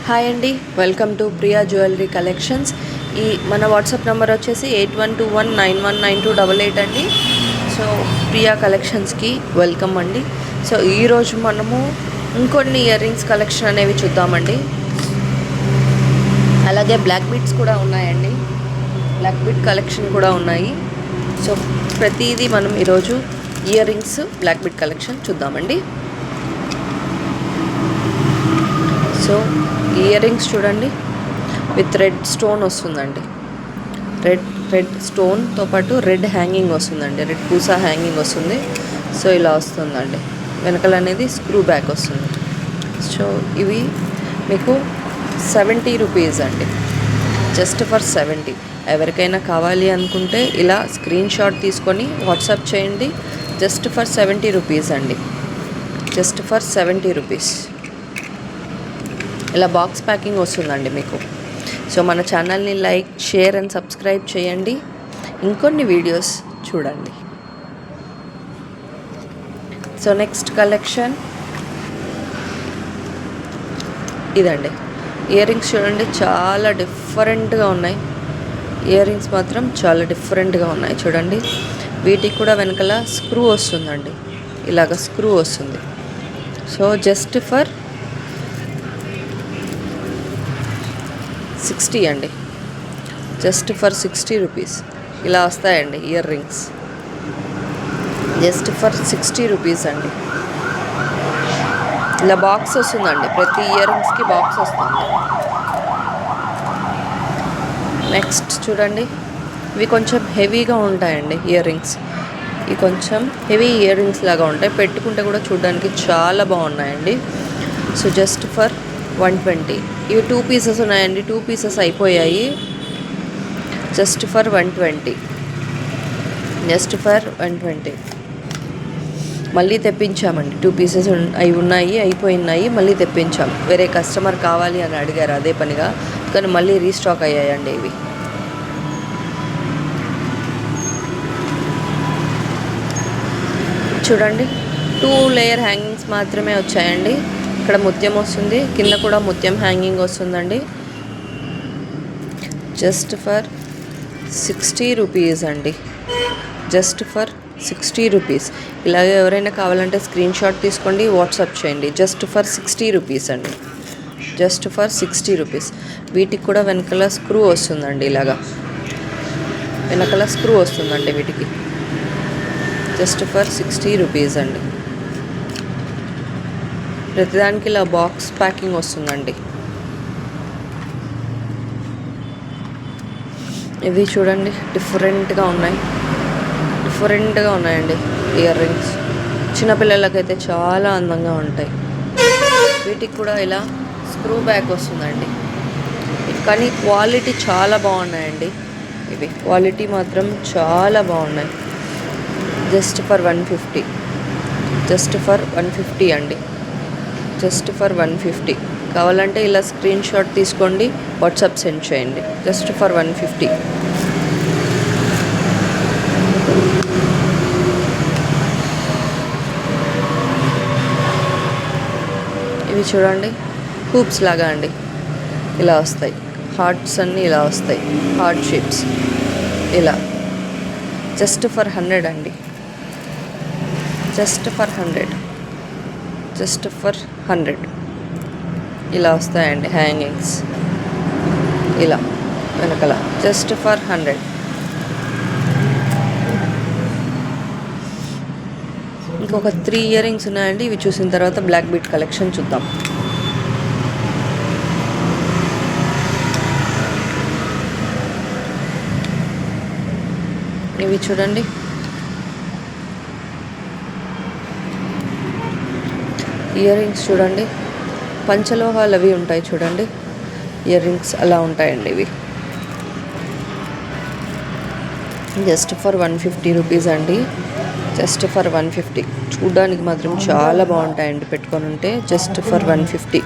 Hi అండి, welcome to Priya jewellery collections. మన WhatsApp number వచ్చేసి 8121919288 అండి. సో ప్రియా కలెక్షన్స్కి వెల్కమ్ అండి. సో ఈరోజు మనము ఇంకొన్ని ఇయర్ రింగ్స్ కలెక్షన్ అనేవి చూద్దామండి. అలాగే బ్లాక్ బీడ్స్ కూడా ఉన్నాయండి, బ్లాక్ బీడ్ కలెక్షన్ కూడా ఉన్నాయి. సో ప్రతిదీ మనం ఈరోజు earrings black bead collection చూద్దామండి. సో ఇయర్ రింగ్స్ చూడండి, విత్ రెడ్ స్టోన్ వస్తుందండి. రెడ్ స్టోన్తో పాటు రెడ్ హ్యాంగింగ్ వస్తుందండి, రెడ్ పూసా హ్యాంగింగ్ వస్తుంది. సో ఇలా వస్తుందండి, వెనకాల అనేది స్క్రూ బ్యాక్ వస్తుంది. సో ఇవి మీకు 70 రూపీస్ అండి, జస్ట్ ఫర్ 70. ఎవరికైనా కావాలి అనుకుంటే ఇలా స్క్రీన్ షాట్ తీసుకొని వాట్సాప్ చేయండి. జస్ట్ ఫర్ 70 రూపీస్ అండి, జస్ట్ ఫర్ 70 రూపీస్. ఇలా బాక్స్ ప్యాకింగ్ వస్తుందండి మీకు. సో మన ఛానల్ని లైక్, షేర్ అండ్ సబ్స్క్రైబ్ చేయండి. ఇంకొన్ని వీడియోస్ చూడండి. సో నెక్స్ట్ కలెక్షన్ ఇదండి. ఇయర్ రింగ్స్ చూడండి, చాలా డిఫరెంట్గా ఉన్నాయి. ఇయర్ రింగ్స్ మాత్రం చాలా డిఫరెంట్గా ఉన్నాయి చూడండి. వీటికి కూడా వెనకాల స్క్రూ వస్తుందండి, ఇలాగ స్క్రూ వస్తుంది. సో జస్ట్ ఫర్ 60 అండి, జస్ట్ ఫర్ 60 రూపీస్. ఇలా వస్తాయండి ear rings, just for 60 rupees అండి. ఇలా బాక్స్ వస్తుందండి, ప్రతి ఇయర్ రింగ్స్కి బాక్స్ వస్తుంది. నెక్స్ట్ చూడండి, ఇవి కొంచెం హెవీగా ఉంటాయండి ఇయర్ రింగ్స్. ఇవి కొంచెం హెవీ ఇయర్ రింగ్స్ లాగా ఉంటాయి, పెట్టుకుంటే కూడా చూడడానికి చాలా బాగున్నాయండి. So just for 120. ఇవి 2 పీసెస్ ఉన్నాయండి, 2 పీసెస్ అయిపోయాయి. Just for 120, just for 120. మళ్ళీ తెప్పించామండి, 2 పీసెస్ అవి ఉన్నాయి, అయిపోయినాయి, మళ్ళీ తెప్పించాం. వేరే కస్టమర్ కావాలి అని అడిగారు అదే పనిగా, కానీ మళ్ళీ రీస్టాక్ అయ్యాయండి ఇవి. చూడండి, 2 లేయర్ హ్యాంగింగ్స్ మాత్రమే వచ్చాయండి. ఇక్కడ ముత్యం వస్తుంది, కింద కూడా ముత్యం హ్యాంగింగ్ వస్తుందండి. జస్ట్ ఫర్ 60 రూపీస్ అండి, జస్ట్ ఫర్ 60 రూపీస్. ఇలాగే ఎవరైనా కావాలంటే స్క్రీన్ షాట్ తీసుకోండి, వాట్సాప్ చేయండి. జస్ట్ ఫర్ 60 రూపీస్ అండి, జస్ట్ ఫర్ 60 రూపీస్. వీటికి కూడా వెనకాల స్క్రూ వస్తుందండి, ఇలాగా వెనకాల స్క్రూ వస్తుందండి వీటికి. జస్ట్ ఫర్ 60 రూపీస్ అండి. ప్రతిదానికి ఇలా బాక్స్ ప్యాకింగ్ వస్తుందండి. ఇవి చూడండి, డిఫరెంట్గా ఉన్నాయండి ఇయర్ రింగ్స్. చిన్నపిల్లలకైతే చాలా అందంగా ఉంటాయి. వీటికి కూడా ఇలా స్క్రూ బ్యాక్ వస్తుందండి, కానీ క్వాలిటీ చాలా బాగున్నాయండి. ఇవి క్వాలిటీ మాత్రం చాలా బాగున్నాయి. జస్ట్ ఫర్ 150, జస్ట్ ఫర్ 150 అండి, జస్ట్ ఫర్ 150. కావాలంటే ఇలా స్క్రీన్ షాట్ తీసుకోండి, వాట్సాప్ సెండ్ చేయండి. Just for 150. ఇవి చూడండి, హూప్స్ లాగా అండి, ఇలా వస్తాయి. హార్ట్స్ అన్నీ ఇలా వస్తాయి, హార్ట్ షేప్స్ ఇలా. జస్ట్ ఫర్ 100 అండి, జస్ట్ ఫర్ 100, జస్ట్ ఫర్ 100. ఇలా వస్తాయండి హ్యాంగింగ్స్, ఇలా వెనకాల. Just for 100. ఇంకొక 3 ఇయర్ రింగ్స్ ఉన్నాయండి. ఇవి చూసిన తర్వాత బ్లాక్ బీడ్ కలెక్షన్ చూద్దాం. ఇవి చూడండి, ఇయర్ రింగ్స్ చూడండి, పంచలోహాలు అవి ఉంటాయి చూడండి, ఇయర్ రింగ్స్ అలా ఉంటాయండి ఇవి. జస్ట్ ఫర్ 150 రూపీస్ అండి, జస్ట్ ఫర్ 150. చూడడానికి మాత్రం చాలా బాగుంటాయండి పెట్టుకొని ఉంటే. Just for 150.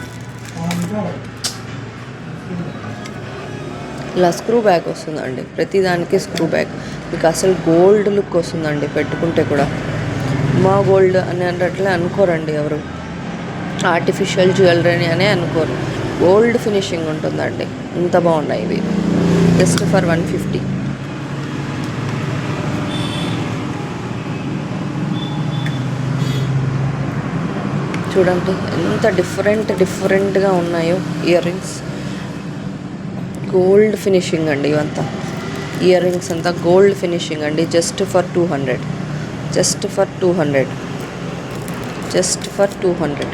ఇలా స్క్రూ బ్యాగ్ వస్తుందండి, ప్రతిదానికి స్క్రూ బ్యాగ్. మీకు అసలు గోల్డ్ లుక్ వస్తుందండి పెట్టుకుంటే కూడా. మా గోల్డ్ అని అన్నట్లే అనుకోరండి ఎవరు, ఆర్టిఫిషియల్ జ్యువెలరీ అనే అనుకోరు. గోల్డ్ ఫినిషింగ్ ఉంటుందండి. ఇంత బాగున్నాయి ఇవి. Just for 150. చూడండి ఎంత డిఫరెంట్గా ఉన్నాయో ఇయర్ రింగ్స్. గోల్డ్ ఫినిషింగ్ అండి ఇవంతా. ఇయర్ రింగ్స్ అంతా గోల్డ్ ఫినిషింగ్ అండి. Just for 200. Just for 200. Just for 200.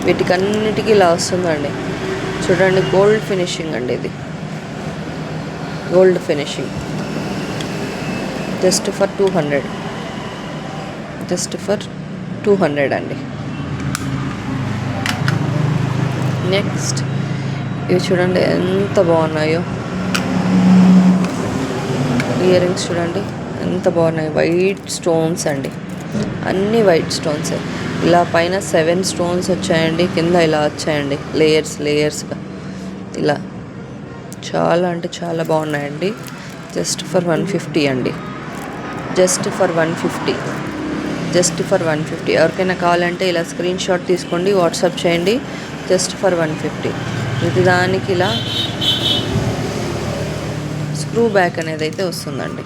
వీటికన్నిటికీ ఇలా వస్తుందండి. చూడండి గోల్డ్ ఫినిషింగ్ అండి ఇది. Gold finishing. Just for 200. Just for 200 అండి. నెక్స్ట్ ఇవి చూడండి ఎంత బాగున్నాయో ఇయర్ రింగ్స్. చూడండి ఎంత బాగున్నాయి. వైట్ స్టోన్స్ అండి. అన్నీ వైట్ స్టోన్స్. ఇలా పైన 7 స్టోన్స్ వచ్చాయండి. కింద ఇలా వచ్చాయండి లేయర్స్గా ఇలా. చాలా అంటే చాలా బాగున్నాయండి. జస్ట్ ఫర్ 150 అండి. Just for 150. Just for 150. ఎవరికైనా కావాలంటే ఇలా స్క్రీన్ షాట్ తీసుకోండి, వాట్సాప్ చేయండి. Just for 150. ఇది దానికి ఇలా స్క్రూ బ్యాక్ అనేది అయితే వస్తుందండి.